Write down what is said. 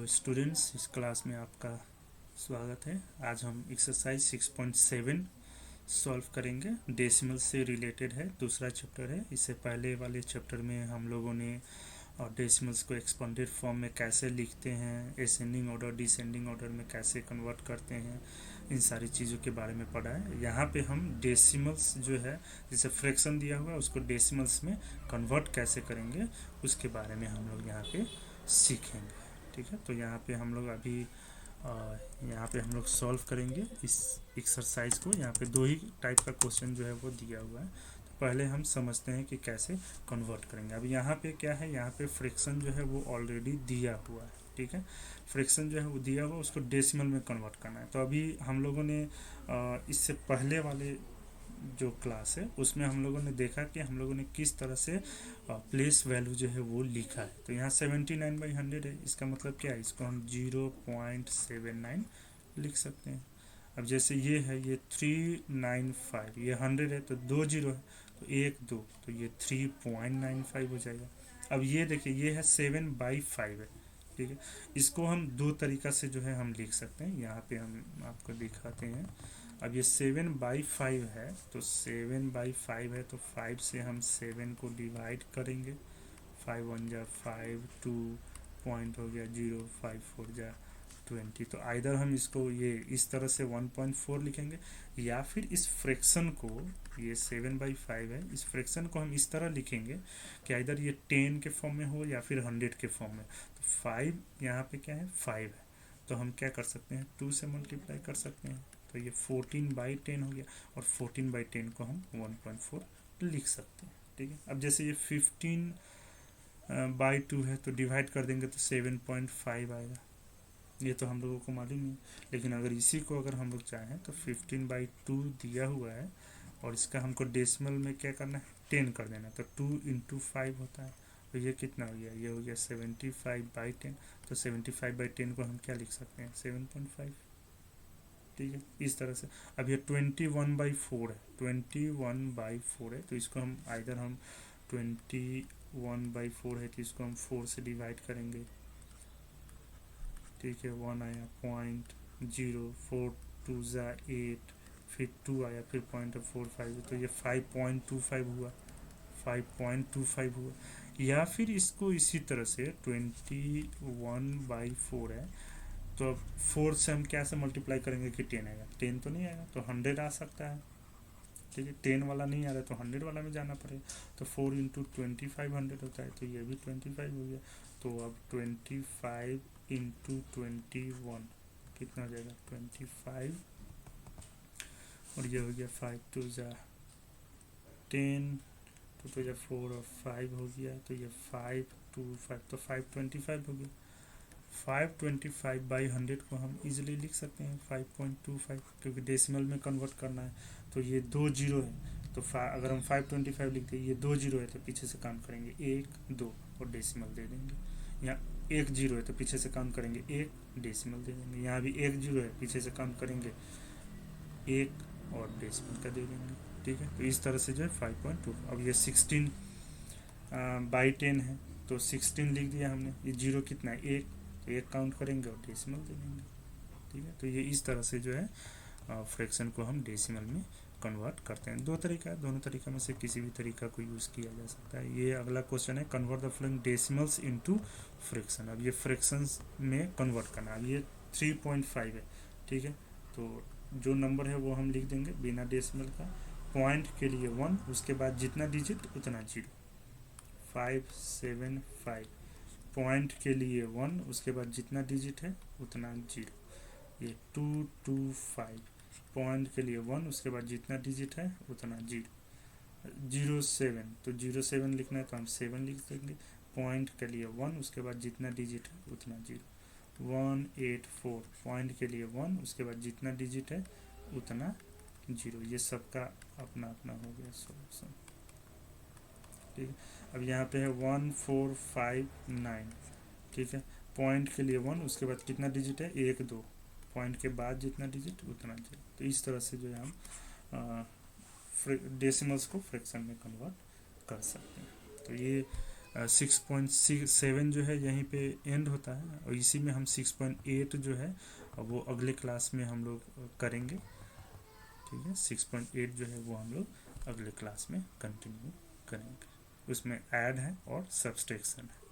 Students, इस class में आपका स्वागत है। आज हम एक्सरसाइज 6.7 सॉल्व करेंगे। डेसिमल से रिलेटेड है, दूसरा चैप्टर है। इससे पहले वाले चैप्टर में हम लोगों ने डेसिमल्स को एक्सपेंडेड फॉर्म में कैसे लिखते हैं, असेंडिंग ऑर्डर डिसेंडिंग ऑर्डर में कैसे कन्वर्ट करते हैं, इन सारी चीज़ों के बारे में पढ़ा है। यहाँ पे हम डेसिमल्स जो है, जैसे फ्रैक्शन दिया हुआ है उसको डेसिमल्स में कन्वर्ट कैसे करेंगे उसके बारे में हम लोग यहाँ पे सीखेंगे। ठीक है, तो यहाँ पे हम लोग अभी यहाँ पे हम लोग सॉल्व करेंगे इस एक्सरसाइज को। यहाँ पे दो ही टाइप का क्वेश्चन जो है वो दिया हुआ है। तो पहले हम समझते हैं कि कैसे कन्वर्ट करेंगे। अब यहाँ पे क्या है, यहाँ पे फ्रैक्शन जो है वो ऑलरेडी दिया हुआ है। ठीक है, फ्रैक्शन जो है वो दिया हुआ, उसको डेसिमल में कन्वर्ट करना है। तो अभी हम लोगों ने इससे पहले वाले जो क्लास है उसमें हम लोगों ने देखा कि हम लोगों ने किस तरह से प्लेस वैल्यू जो है वो लिखा है। तो यहाँ 79/100 है, इसका मतलब क्या है, इसको हम 0.79 लिख सकते हैं। अब जैसे ये है, ये 395, ये 100 है तो 2 जीरो है तो 1 2, तो ये 3.95 हो जाएगा। अब ये देखिए, ये है 7/5 है। ठीक है, इसको हम दो तरीका से जो है हम लिख सकते हैं। यहाँ पे हम आपको दिखाते हैं। अब ये 7/5 है, तो 7/5 है तो 5 से हम 7 को डिवाइड करेंगे। 5 1 जा 5, 2 पॉइंट हो गया 0, 5 4 जा 20। तो आइदर हम इसको ये इस तरह से 1.4 लिखेंगे, या फिर इस फ्रैक्शन को, ये 7/5 है, इस फ्रैक्शन को हम इस तरह लिखेंगे कि आइदर ये 10 के फॉर्म में हो या फिर 100 के फॉर्म में। तो 5 यहाँ पे क्या है, 5 है, तो हम क्या कर सकते हैं, 2 से मल्टीप्लाई कर सकते हैं। तो ये 14/10 हो गया, और 14/10 को हम 1.4 लिख सकते हैं। ठीक है, अब जैसे ये 15/2 है तो डिवाइड कर देंगे तो 7.5 आएगा। ये तो हम लोगों को मालूम नहीं, लेकिन अगर इसी को अगर हम लोग चाहें तो 15/2 दिया हुआ है और इसका हमको डेसिमल में क्या करना है, 10 कर देना। तो 2 × 5 होता है, तो ये कितना हो गया, ये हो गया 75/10। तो 75/10 को हम क्या लिख सकते हैं, 7.5। ठीक है, इस तरह से। अब ये 21/4 है, 21/4 है, तो इसको हम आइदर हम 21/4 है तो इसको हम 4 से डिवाइड करेंगे। ठीक है, 1 आया, 0.0, 4 2 जा 8, फिर 2 आया, फिर 0.45, तो ये 5.25 हुआ, 5.25 हुआ। या फिर इसको इसी तरह से 21/4 है, तो अब 4 से हम क्या से मल्टीप्लाई करेंगे कि 10 आएगा, 10 तो नहीं आएगा, तो 100 आ सकता है। ठीक है, 10 वाला नहीं आ रहा तो 100 वाला में जाना पड़ेगा। तो 4 × 25 100 होता है, तो ये भी 25 हो गया। तो अब 25 × 21 कितना हो जाएगा, 25, और ये हो गया 5 2 जा 10, तो ये 4 और 5 हो गया, तो ये 5 2 5, तो 525 हो गया। 525/100 को हम इजीली लिख सकते हैं 5.25, क्योंकि डेसिमल में कन्वर्ट करना है। तो ये 2 जीरो है, तो अगर हम 525 लिखते हैं, ये 2 जीरो है तो पीछे से काउंट करेंगे 1 2 और डेसिमल दे देंगे। यहाँ 1 जीरो है तो पीछे से काउंट करेंगे 1, डेसिमल दे देंगे। यहाँ भी 1 जीरो है, पीछे से काउंट करेंगे 1 और डेसिमल का दे देंगे। ठीक है, तो इस तरह से जो है 5.2। अब ये 16/10 है, तो 16 लिख दिया हमने। ये जीरो कितना है, 1, तो 1 काउंट करेंगे और डेसिमल दे देंगे। ठीक है, तो ये इस तरह से जो है फ्रैक्शन को हम डेसिमल में कन्वर्ट करते हैं। दो तरीका है, दोनों तरीका में से किसी भी तरीका को यूज़ किया जा सकता है। ये अगला क्वेश्चन है, convert the following decimals into fraction. अब ये फ्रैक्शंस में कन्वर्ट करना। अब ये 3.5 है। ठीक है, तो जो नंबर है वो हम लिख देंगे बिना डेसिमल का। पॉइंट के लिए 1, उसके बाद जितना डिजिट उतना 0, 5 7 5। पॉइंट के लिए 1, उसके बाद जितना डिजिट है उतना 0। ये 2 2 5। पॉइंट के लिए 1, उसके बाद जितना डिजिट है उतना 0। 0 7, तो 0 7 लिखना है तो हम 7 लिख देंगे। पॉइंट के लिए 1, उसके बाद जितना डिजिट है उतना 0। 1 8 4। पॉइंट के लिए 1, उसके बाद जितना डिजिट है उतना 0। ये सबका अपना अपना हो गया सॉल्यूशन। ठीक है, अब यहाँ पे है 1 4 5 9। ठीक है, पॉइंट के लिए 1, उसके बाद कितना डिजिट है 1 2। पॉइंट के बाद जितना डिजिट उतना 0। तो इस तरह से जो है हम डेसिमल्स को फ्रैक्शन में कन्वर्ट कर सकते हैं। तो ये 6.7 जो है यहीं पे एंड होता है, और इसी में हम 6.8 जो है वो अगले क्लास में हम लोग करेंगे। ठीक है, 6.8 जो है वो हम लोग अगले क्लास में कंटिन्यू करेंगे। उसमें ऐड है और सब्सट्रैक्शन है।